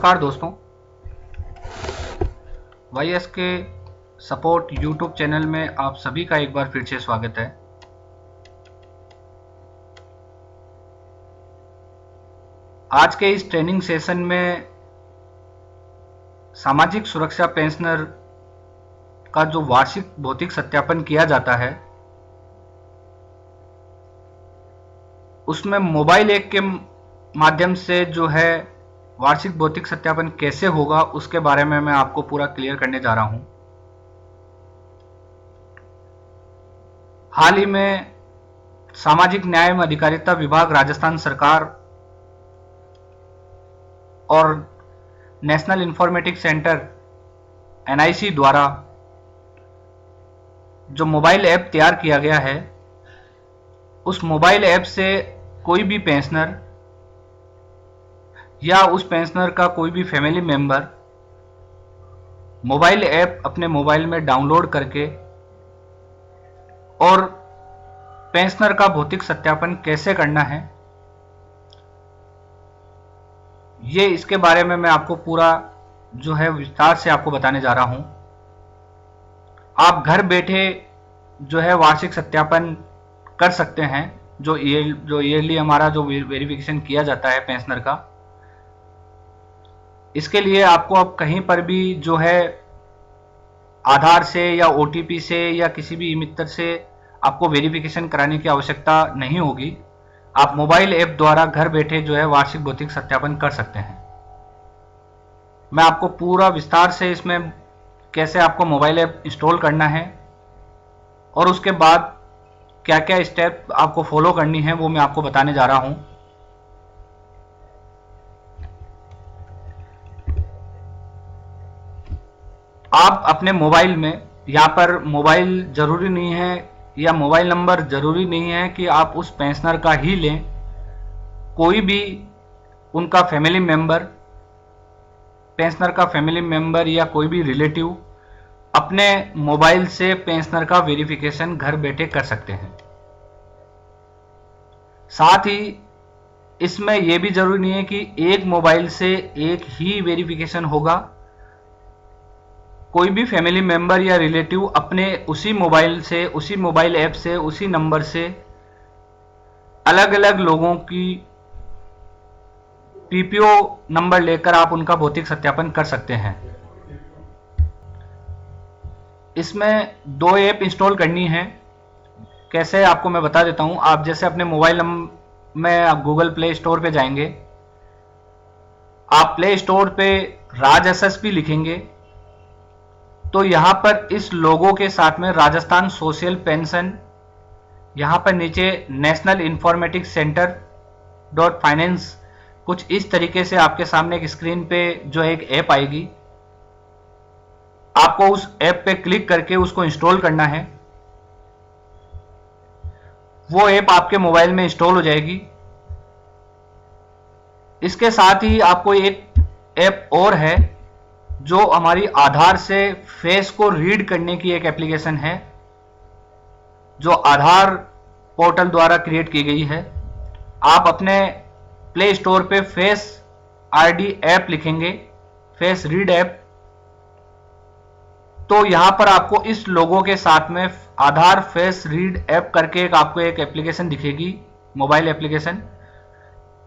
नमस्कार दोस्तों, YS के सपोर्ट यूट्यूब चैनल में आप सभी का एक बार फिर से स्वागत है। आज के इस ट्रेनिंग सेशन में सामाजिक सुरक्षा पेंशनर का जो वार्षिक भौतिक सत्यापन किया जाता है, उसमें मोबाइल ऐप के माध्यम से जो है वार्षिक भौतिक सत्यापन कैसे होगा उसके बारे में मैं आपको पूरा क्लियर करने जा रहा हूं। हाल ही में सामाजिक न्याय एवं अधिकारिता विभाग राजस्थान सरकार और नेशनल इंफॉर्मेटिक्स सेंटर NIC द्वारा जो मोबाइल ऐप तैयार किया गया है, उस मोबाइल ऐप से कोई भी पेंशनर या उस पेंशनर का कोई भी फैमिली मेंबर मोबाइल ऐप अपने मोबाइल में डाउनलोड करके और पेंशनर का भौतिक सत्यापन कैसे करना है, ये इसके बारे में मैं आपको पूरा जो है विस्तार से आपको बताने जा रहा हूं। आप घर बैठे जो है वार्षिक सत्यापन कर सकते हैं। जो ईयरली हमारा जो वेरिफिकेशन किया जाता है पेंशनर का, इसके लिए आपको अब कहीं पर भी जो है आधार से या OTP से या किसी भी मित्र से आपको वेरिफिकेशन कराने की आवश्यकता नहीं होगी। आप मोबाइल ऐप द्वारा घर बैठे जो है वार्षिक भौतिक सत्यापन कर सकते हैं। मैं आपको पूरा विस्तार से इसमें कैसे आपको मोबाइल ऐप इंस्टॉल करना है और उसके बाद क्या क्या स्टेप आपको फॉलो करनी है वो मैं आपको बताने जा रहा हूं। आप अपने मोबाइल में, यहाँ पर मोबाइल जरूरी नहीं है या मोबाइल नंबर जरूरी नहीं है कि आप उस पेंशनर का ही लें। कोई भी उनका फैमिली मेंबर, पेंशनर का फैमिली मेंबर या कोई भी रिलेटिव अपने मोबाइल से पेंशनर का वेरिफिकेशन घर बैठे कर सकते हैं। साथ ही इसमें यह भी जरूरी नहीं है कि एक मोबाइल से एक ही वेरिफिकेशन होगा। कोई भी फैमिली मेंबर या रिलेटिव अपने उसी मोबाइल से, उसी मोबाइल ऐप से, उसी नंबर से अलग अलग लोगों की PPO नंबर लेकर आप उनका भौतिक सत्यापन कर सकते हैं। इसमें 2 ऐप इंस्टॉल करनी है। कैसे आपको मैं बता देता हूं। आप जैसे अपने मोबाइल में आप गूगल प्ले स्टोर पे जाएंगे, आप प्ले स्टोर पे राज SSP लिखेंगे तो यहां पर इस लोगो के साथ में राजस्थान सोशल पेंशन, यहां पर नीचे नेशनल इंफॉर्मेटिक्स सेंटर .फाइनेंस, कुछ इस तरीके से आपके सामने एक स्क्रीन पे जो एक ऐप आएगी। आपको उस ऐप पे क्लिक करके उसको इंस्टॉल करना है। वो ऐप आपके मोबाइल में इंस्टॉल हो जाएगी। इसके साथ ही आपको एक ऐप और है जो हमारी आधार से फेस को रीड करने की एक एप्लीकेशन है, जो आधार पोर्टल द्वारा क्रिएट की गई है। आप अपने प्ले स्टोर पे फेस ID ऐप लिखेंगे, फेस रीड ऐप, तो यहां पर आपको इस लोगो के साथ में आधार फेस रीड ऐप करके आपको एक एप्लीकेशन दिखेगी, मोबाइल एप्लीकेशन।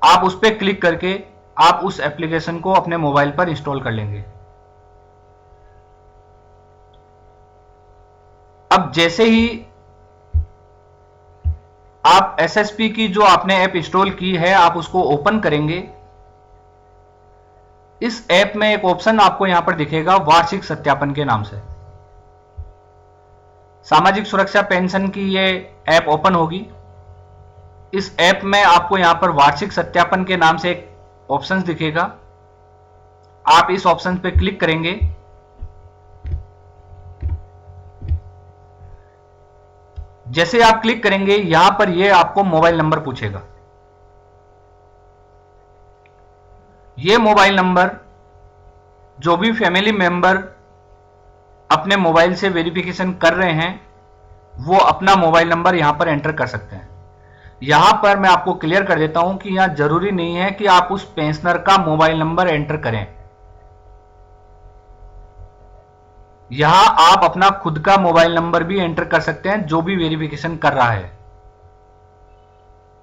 आप उस पर क्लिक करके आप उस एप्लीकेशन को अपने मोबाइल पर इंस्टॉल कर लेंगे। अब जैसे ही आप SSP की जो आपने ऐप इंस्टॉल की है, आप उसको ओपन करेंगे, इस ऐप में एक ऑप्शन आपको यहां पर दिखेगा वार्षिक सत्यापन के नाम से। सामाजिक सुरक्षा पेंशन की ये ऐप ओपन होगी। इस ऐप में आपको यहां पर वार्षिक सत्यापन के नाम से एक ऑप्शन दिखेगा। आप इस ऑप्शन पे क्लिक करेंगे। जैसे आप क्लिक करेंगे, यहां पर यह आपको मोबाइल नंबर पूछेगा। यह मोबाइल नंबर जो भी फैमिली मेंबर अपने मोबाइल से वेरिफिकेशन कर रहे हैं, वो अपना मोबाइल नंबर यहां पर एंटर कर सकते हैं। यहां पर मैं आपको क्लियर कर देता हूं कि यहां जरूरी नहीं है कि आप उस पेंशनर का मोबाइल नंबर एंटर करें। यहां आप अपना खुद का मोबाइल नंबर भी एंटर कर सकते हैं जो भी वेरिफिकेशन कर रहा है,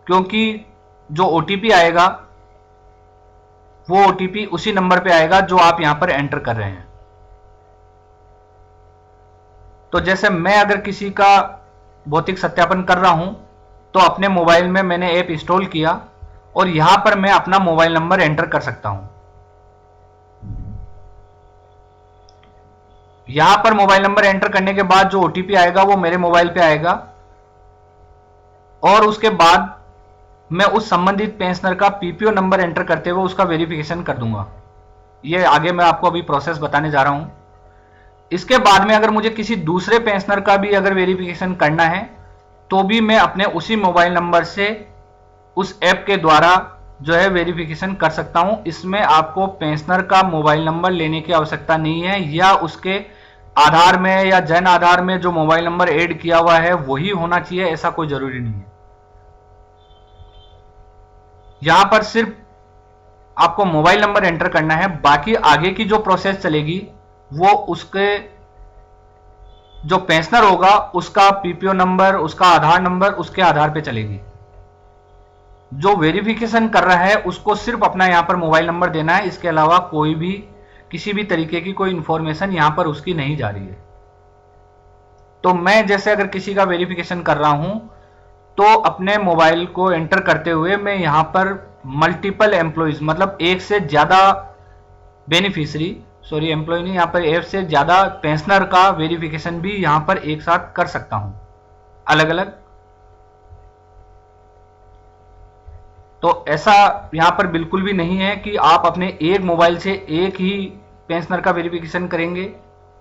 क्योंकि जो ओटीपी आएगा वो ओटीपी उसी नंबर पे आएगा जो आप यहां पर एंटर कर रहे हैं। तो जैसे मैं अगर किसी का भौतिक सत्यापन कर रहा हूं तो अपने मोबाइल में मैंने ऐप इंस्टॉल किया और यहां पर मैं अपना मोबाइल नंबर एंटर कर सकता हूं। यहां पर मोबाइल नंबर एंटर करने के बाद जो ओटीपी आएगा वो मेरे मोबाइल पे आएगा और उसके बाद मैं उस संबंधित पेंशनर का पीपीओ नंबर एंटर करते हुए उसका वेरिफिकेशन कर दूंगा। ये आगे मैं आपको अभी प्रोसेस बताने जा रहा हूं। इसके बाद में अगर मुझे किसी दूसरे पेंशनर का भी अगर वेरिफिकेशन करना है तो भी मैं अपने उसी मोबाइल नंबर से उस ऐप के द्वारा जो है वेरिफिकेशन कर सकता हूं। इसमें आपको पेंशनर का मोबाइल नंबर लेने की आवश्यकता नहीं है या उसके आधार में या जन आधार में जो मोबाइल नंबर ऐड किया हुआ है वही होना चाहिए, ऐसा कोई जरूरी नहीं है। यहां पर सिर्फ आपको मोबाइल नंबर एंटर करना है, बाकी आगे की जो प्रोसेस चलेगी वो उसके जो पेंशनर होगा उसका पीपीओ नंबर, उसका आधार नंबर, उसके आधार पे चलेगी। जो वेरिफिकेशन कर रहा है उसको सिर्फ अपना यहां पर मोबाइल नंबर देना है, इसके अलावा कोई भी किसी भी तरीके की कोई इंफॉर्मेशन यहां पर उसकी नहीं जा रही है। तो मैं जैसे अगर किसी का वेरिफिकेशन कर रहा हूं तो अपने मोबाइल को एंटर करते हुए मैं यहां पर मल्टीपल एम्प्लॉइज मतलब एक से ज्यादा बेनिफिशियरी, सॉरी एम्प्लॉय नहीं, यहां पर एक से ज्यादा पेंशनर का वेरिफिकेशन भी यहां पर एक साथ कर सकता हूं अलग अलग। तो ऐसा यहां पर बिल्कुल भी नहीं है कि आप अपने एक मोबाइल से एक ही पेंशनर का वेरिफिकेशन करेंगे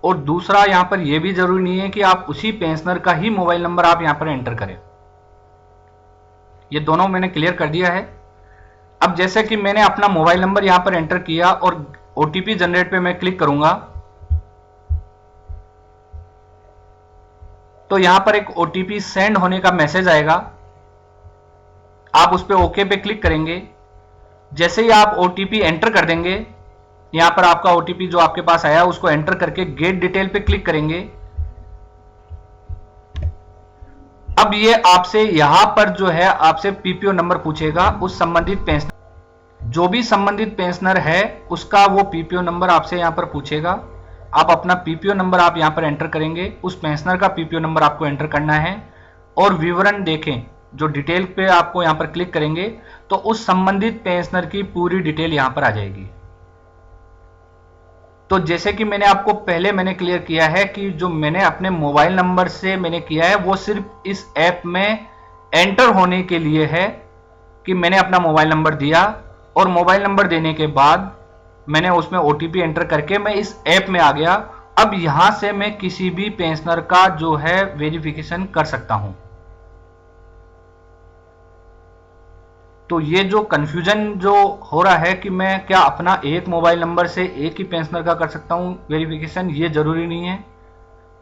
और दूसरा यहां पर यह भी जरूरी नहीं है कि आप उसी पेंशनर का ही मोबाइल नंबर आप यहां पर एंटर करें। ये दोनों मैंने क्लियर कर दिया है। अब जैसे कि मैंने अपना मोबाइल नंबर यहां पर एंटर किया और ओटीपी जनरेट पे मैं क्लिक करूंगा तो यहां पर एक ओटीपी सेंड होने का मैसेज आएगा। आप उस पर ओके पे क्लिक करेंगे। जैसे ही आप ओटीपी एंटर कर देंगे, यहां पर आपका ओटीपी जो आपके पास आया उसको एंटर करके गेट डिटेल पे क्लिक करेंगे। अब ये आपसे यहां पर जो है आपसे पीपीओ नंबर पूछेगा उस संबंधित पेंशनर, जो भी संबंधित पेंशनर है उसका वो पीपीओ नंबर आपसे यहां पर पूछेगा। आप अपना पीपीओ नंबर आप यहां पर एंटर करेंगे, उस पेंशनर का पीपीओ नंबर आपको एंटर करना है और विवरण देखें जो डिटेल पे आपको यहां पर क्लिक करेंगे तो उस संबंधित पेंशनर की पूरी डिटेल यहां पर आ जाएगी। तो जैसे कि मैंने आपको पहले मैंने क्लियर किया है कि जो मैंने अपने मोबाइल नंबर से मैंने किया है वो सिर्फ इस ऐप में एंटर होने के लिए है कि मैंने अपना मोबाइल नंबर दिया और मोबाइल नंबर देने के बाद मैंने उसमें ओटीपी एंटर करके मैं इस ऐप में आ गया। अब यहां से मैं किसी भी पेंशनर का जो है वेरिफिकेशन कर सकता हूं। तो ये जो कंफ्यूजन जो हो रहा है कि मैं क्या अपना एक मोबाइल नंबर से एक ही पेंशनर का कर सकता हूं वेरिफिकेशन, ये जरूरी नहीं है।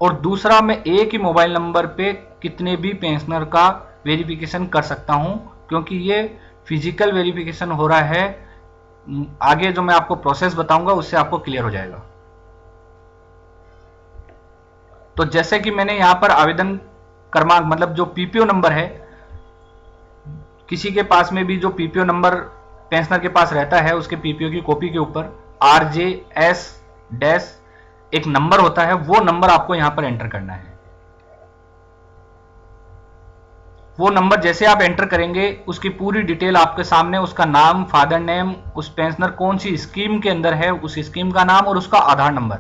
और दूसरा मैं एक ही मोबाइल नंबर पे कितने भी पेंशनर का वेरिफिकेशन कर सकता हूं, क्योंकि ये फिजिकल वेरिफिकेशन हो रहा है। आगे जो मैं आपको प्रोसेस बताऊंगा उससे आपको क्लियर हो जाएगा। तो जैसे कि मैंने यहां पर आवेदन क्रमांक मतलब जो पीपीओ नंबर है, किसी के पास में भी जो पीपीओ नंबर पेंशनर के पास रहता है उसके पीपीओ की कॉपी के ऊपर RJS डैश एक नंबर होता है, वो नंबर आपको यहां पर एंटर करना है। वो नंबर जैसे आप एंटर करेंगे उसकी पूरी डिटेल आपके सामने, उसका नाम, फादर नेम, उस पेंशनर कौन सी स्कीम के अंदर है उस स्कीम का नाम और उसका आधार नंबर।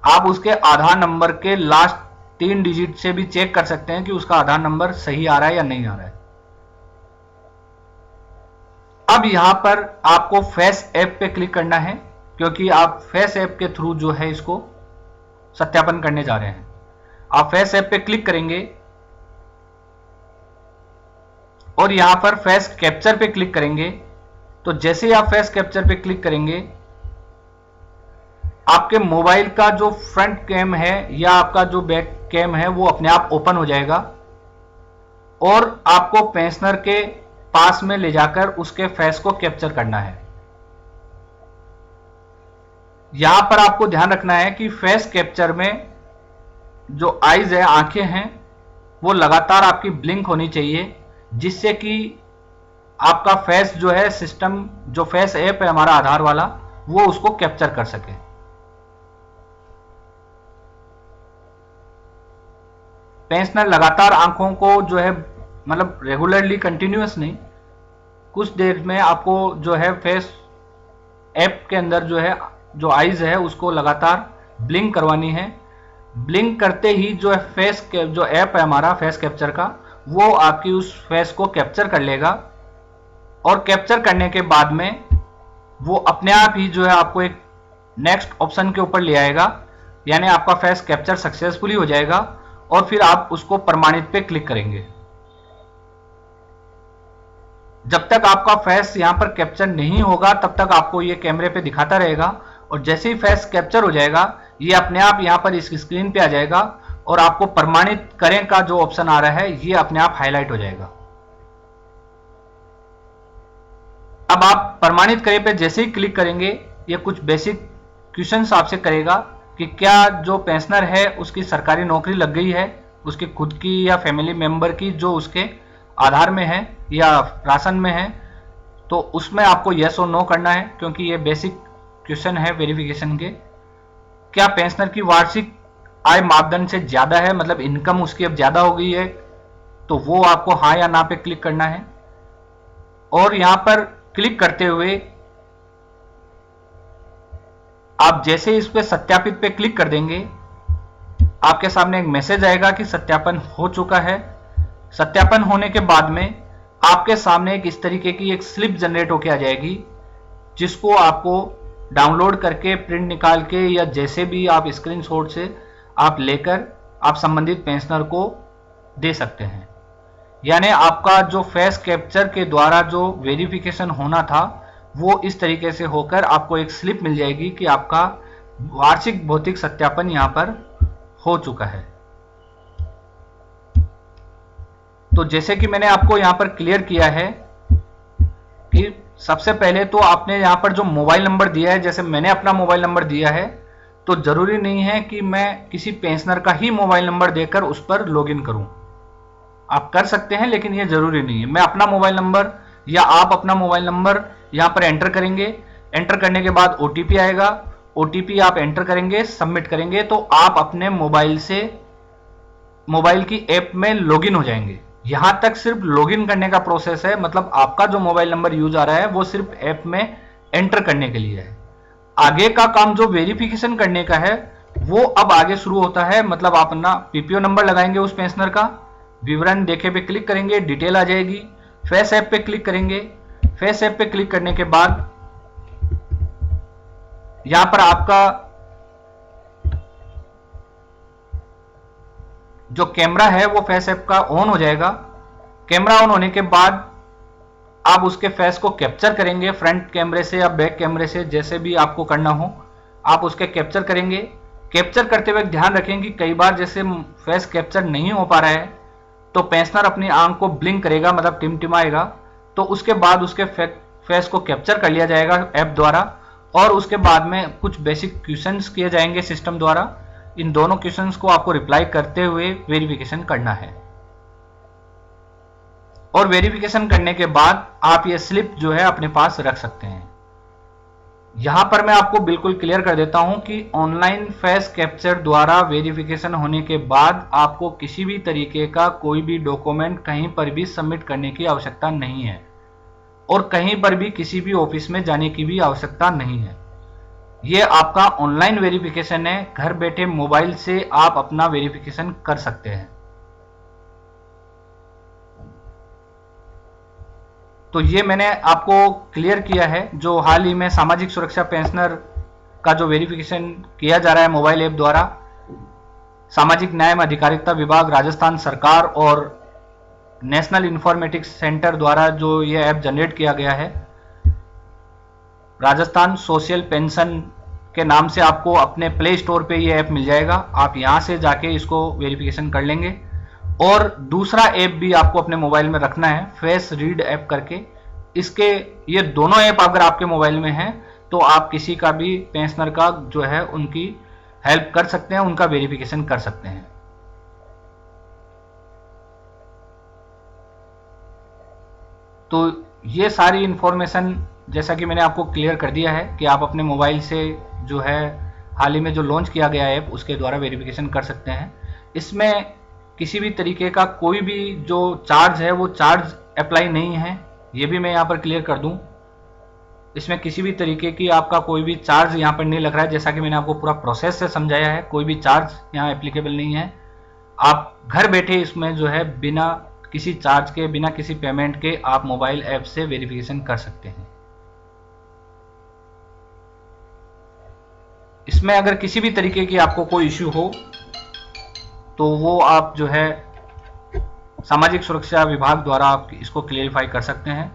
आप उसके आधार नंबर के लास्ट 3 डिजिट से भी चेक कर सकते हैं कि उसका आधार नंबर सही आ रहा है या नहीं आ रहा है। अब यहां पर आपको फेस ऐप पे क्लिक करना है, क्योंकि आप फेस ऐप के थ्रू जो है इसको सत्यापन करने जा रहे हैं। आप फेस ऐप पे क्लिक करेंगे और यहां पर फेस कैप्चर पे क्लिक करेंगे। तो जैसे ही आप फेस कैप्चर पे क्लिक करेंगे आपके मोबाइल का जो फ्रंट कैम है या आपका जो बैक कैम है वो अपने आप ओपन हो जाएगा और आपको पेंशनर के पास में ले जाकर उसके फेस को कैप्चर करना है। यहां पर आपको ध्यान रखना है कि फेस कैप्चर में जो आईज है, आंखें हैं, वो लगातार आपकी ब्लिंक होनी चाहिए, जिससे कि आपका फेस जो है, सिस्टम जो फेस ऐप है हमारा आधार वाला, वो उसको कैप्चर कर सके। पेंशनर लगातार आंखों को जो है, मतलब रेगुलरली कंटिन्यूअस नहीं, कुछ देर में आपको जो है फेस ऐप के अंदर जो है, जो आईज है उसको लगातार ब्लिंक करवानी है। ब्लिंक करते ही जो है फेस जो ऐप है हमारा फेस कैप्चर का, वो आपकी उस फेस को कैप्चर कर लेगा, और कैप्चर करने के बाद में वो अपने आप ही जो है आपको एक नेक्स्ट ऑप्शन के ऊपर ले आएगा, यानी आपका फेस कैप्चर सक्सेसफुली हो जाएगा, और फिर आप उसको प्रमाणित पे क्लिक करेंगे। जब तक आपका फेस यहां पर कैप्चर नहीं होगा तब तक आपको ये कैमरे पे दिखाता रहेगा, और जैसे ही फेस कैप्चर हो जाएगा ये अपने आप यहां पर इस स्क्रीन पे आ जाएगा, और आपको प्रमाणित करें का जो ऑप्शन आ रहा है ये अपने आप हाईलाइट हो जाएगा। अब आप प्रमाणित करें पे जैसे ही क्लिक करेंगे, ये कुछ बेसिक क्वेश्चंस आपसे करेगा कि क्या जो पेंशनर है उसकी सरकारी नौकरी लग गई है, उसकी खुद की या फैमिली मेंबर की जो उसके आधार में है या राशन में है, तो उसमें आपको यस और नो करना है, क्योंकि ये बेसिक क्वेश्चन है वेरिफिकेशन के। क्या पेंशनर की वार्षिक आय मापदंड से ज्यादा है, मतलब इनकम उसकी अब ज्यादा हो गई है, तो वो आपको हाँ या ना पे क्लिक करना है। और यहां पर क्लिक करते हुए आप जैसे इस पे सत्यापित पे क्लिक कर देंगे, आपके सामने एक मैसेज आएगा कि सत्यापन हो चुका है। सत्यापन होने के बाद में आपके सामने एक इस तरीके की एक स्लिप जनरेट होकर आ जाएगी, जिसको आपको डाउनलोड करके प्रिंट निकाल के या जैसे भी आप स्क्रीनशॉट से आप लेकर आप संबंधित पेंशनर को दे सकते हैं। यानी आपका जो फेस कैप्चर के द्वारा जो वेरिफिकेशन होना था वो इस तरीके से होकर आपको एक स्लिप मिल जाएगी कि आपका वार्षिक भौतिक सत्यापन यहां पर हो चुका है। तो जैसे कि मैंने आपको यहां पर क्लियर किया है कि सबसे पहले तो आपने यहां पर जो मोबाइल नंबर दिया है, जैसे मैंने अपना मोबाइल नंबर दिया है, तो जरूरी नहीं है कि मैं किसी पेंशनर का ही मोबाइल नंबर देकर उस पर लॉगिन करूं। आप कर सकते हैं, लेकिन यह जरूरी नहीं है। मैं अपना मोबाइल नंबर या आप अपना मोबाइल नंबर यहां पर एंटर करेंगे, एंटर करने के बाद ओटीपी आएगा, ओटीपी आप एंटर करेंगे, सबमिट करेंगे, तो आप अपने मोबाइल से मोबाइल की ऐप में लॉगिन हो जाएंगे। यहां तक सिर्फ लॉगिन करने का प्रोसेस है, मतलब आपका जो मोबाइल नंबर यूज आ रहा है वो सिर्फ ऐप में एंटर करने के लिए है। आगे का काम जो वेरिफिकेशन करने का है वो अब आगे शुरू होता है, मतलब आप अपना पीपीओ नंबर लगाएंगे, उस पेंशनर का विवरण देखे पे क्लिक करेंगे, डिटेल आ जाएगी, फेस ऐप पे क्लिक करेंगे। फेस ऐप पे क्लिक करने के बाद यहां पर आपका जो कैमरा है वो फेस ऐप का ऑन हो जाएगा। कैमरा ऑन होने के बाद आप उसके फेस को कैप्चर करेंगे, फ्रंट कैमरे से या बैक कैमरे से, जैसे भी आपको करना हो आप उसके कैप्चर करेंगे। कैप्चर करते हुए ध्यान रखें कि कई बार जैसे फेस कैप्चर नहीं हो पा रहा है तो पेंशनर अपनी आंख को ब्लिंक करेगा, मतलब टिमटिमाएगा, तो उसके बाद उसके फेस को कैप्चर कर लिया जाएगा ऐप द्वारा, और उसके बाद में कुछ बेसिक क्वेश्चंस किए जाएंगे सिस्टम द्वारा। इन दोनों क्वेश्चंस को आपको रिप्लाई करते हुए वेरिफिकेशन करना है, और वेरिफिकेशन करने के बाद आप ये स्लिप जो है अपने पास रख सकते हैं। यहां पर मैं आपको बिल्कुल क्लियर कर देता हूं कि ऑनलाइन फेस कैप्चर द्वारा वेरिफिकेशन होने के बाद आपको किसी भी तरीके का कोई भी डॉक्यूमेंट कहीं पर भी सबमिट करने की आवश्यकता नहीं है, और कहीं पर भी किसी भी ऑफिस में जाने की भी आवश्यकता नहीं है। ये आपका ऑनलाइन वेरिफिकेशन है, घर बैठे मोबाइल से आप अपना वेरिफिकेशन कर सकते हैं। तो ये मैंने आपको क्लियर किया है जो हाल ही में सामाजिक सुरक्षा पेंशनर का जो वेरिफिकेशन किया जा रहा है मोबाइल ऐप द्वारा, सामाजिक न्याय एवं अधिकारिता विभाग राजस्थान सरकार और नेशनल इंफॉर्मेटिक्स सेंटर द्वारा जो ये ऐप जनरेट किया गया है, राजस्थान सोशल पेंशन के नाम से आपको अपने प्ले स्टोर पे ये ऐप मिल जाएगा। आप यहां से जाके इसको वेरिफिकेशन कर लेंगे। और दूसरा ऐप भी आपको अपने मोबाइल में रखना है, फेस रीड ऐप करके। इसके ये दोनों ऐप अगर आपके मोबाइल में हैं तो आप किसी का भी पेंशनर का जो है उनकी हेल्प कर सकते हैं, उनका वेरिफिकेशन कर सकते हैं। तो ये सारी इंफॉर्मेशन जैसा कि मैंने आपको क्लियर कर दिया है कि आप अपने मोबाइल से जो है हाल ही में जो लॉन्च किया गया ऐप उसके द्वारा वेरिफिकेशन कर सकते हैं। इसमें किसी भी तरीके का कोई भी जो चार्ज है वो चार्ज अप्लाई नहीं है, ये भी मैं यहाँ पर क्लियर कर दूं। इसमें किसी भी तरीके की आपका कोई भी चार्ज यहाँ पर नहीं लग रहा है, जैसा कि मैंने आपको पूरा प्रोसेस से समझाया है, कोई भी चार्ज यहाँ एप्लीकेबल नहीं है। आप घर बैठे इसमें जो है बिना किसी चार्ज के, बिना किसी पेमेंट के आप मोबाइल ऐप से वेरिफिकेशन कर सकते हैं। इसमें अगर किसी भी तरीके की आपको कोई इश्यू हो तो वो आप जो है सामाजिक सुरक्षा विभाग द्वारा आप इसको क्लियरिफाई कर सकते हैं।